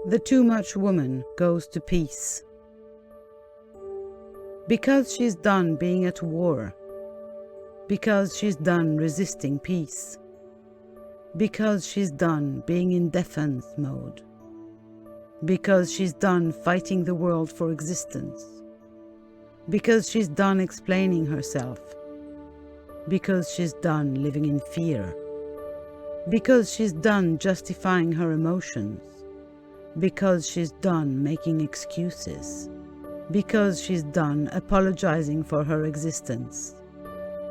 The TooMuch woman goes to peace. Because she's done being at war. Because she's done resisting peace. Because she's done being in defense mode. Because she's done fighting the world for existence. Because she's done explaining herself. Because she's done living in fear. Because she's done justifying her emotions. Because she's done making excuses. Because she's done apologizing for her existence.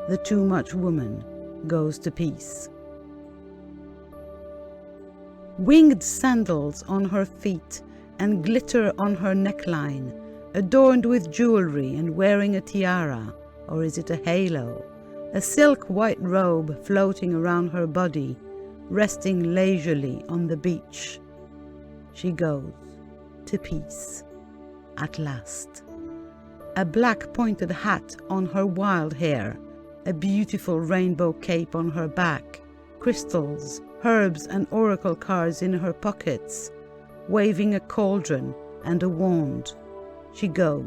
The TooMuch woman goes to peace. Winged sandals on her feet and glitter on her neckline, adorned with jewelry and wearing a tiara, or is it a halo? A silk white robe floating around her body, resting leisurely on the beach. She goes to peace at last. A black pointed hat on her wild hair, a beautiful rainbow cape on her back, crystals, herbs and oracle cards in her pockets, waving a cauldron and a wand. She goes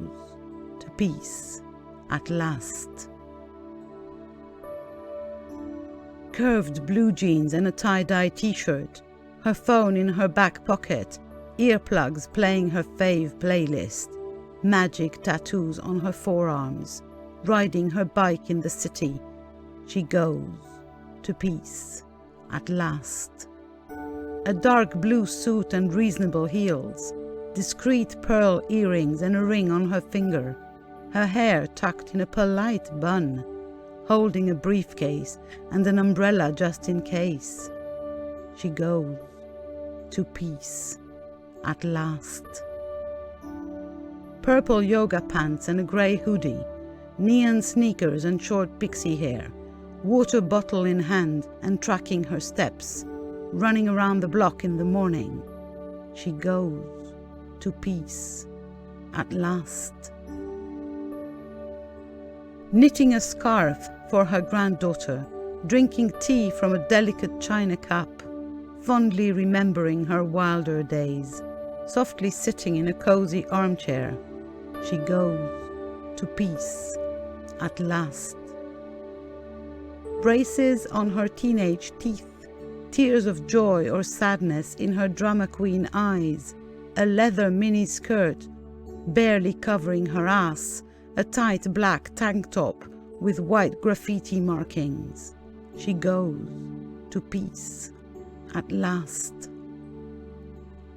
to peace at last. Curved blue jeans and a tie-dye t-shirt, her phone in her back pocket, earplugs playing her fave playlist, magic tattoos on her forearms, riding her bike in the city. She goes to peace at last. A dark blue suit and reasonable heels, discreet pearl earrings and a ring on her finger, her hair tucked in a polite bun, holding a briefcase and an umbrella just in case. She goes to peace at last. Purple yoga pants and a grey hoodie, neon sneakers and short pixie hair, water bottle in hand and tracking her steps, running around the block in the morning. She goes to peace at last. Knitting a scarf for her granddaughter, drinking tea from a delicate china cup, fondly remembering her wilder days, softly sitting in a cozy armchair. She goes to peace at last. Braces on her teenage teeth, tears of joy or sadness in her drama queen eyes, a leather mini skirt barely covering her ass, a tight black tank top with white graffiti markings. She goes to peace at last.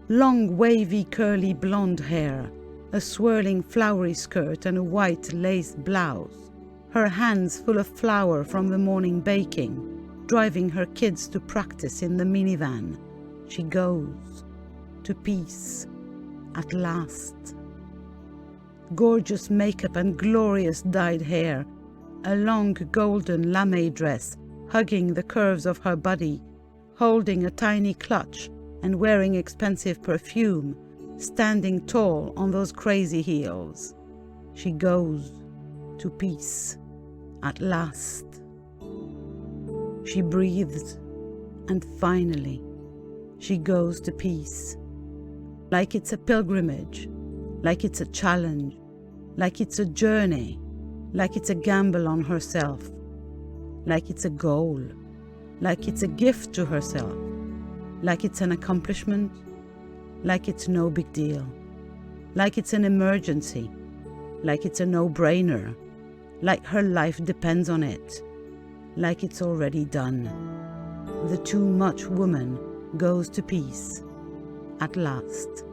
Long wavy curly blonde hair, a swirling flowery skirt and a white lace blouse, her hands full of flour from the morning baking, driving her kids to practice in the minivan. She goes to peace at last. Gorgeous makeup and glorious dyed hair, a long golden lame dress hugging the curves of her body, holding a tiny clutch and wearing expensive perfume, standing tall on those crazy heels. She goes to peace at last. She breathes, and finally, she goes to peace. Like it's a pilgrimage, like it's a challenge, like it's a journey, like it's a gamble on herself, like it's a goal, like it's a gift to herself, like it's an accomplishment, like it's no big deal, like it's an emergency, like it's a no-brainer, like her life depends on it, like it's already done. The TooMuch woman goes to peace at last.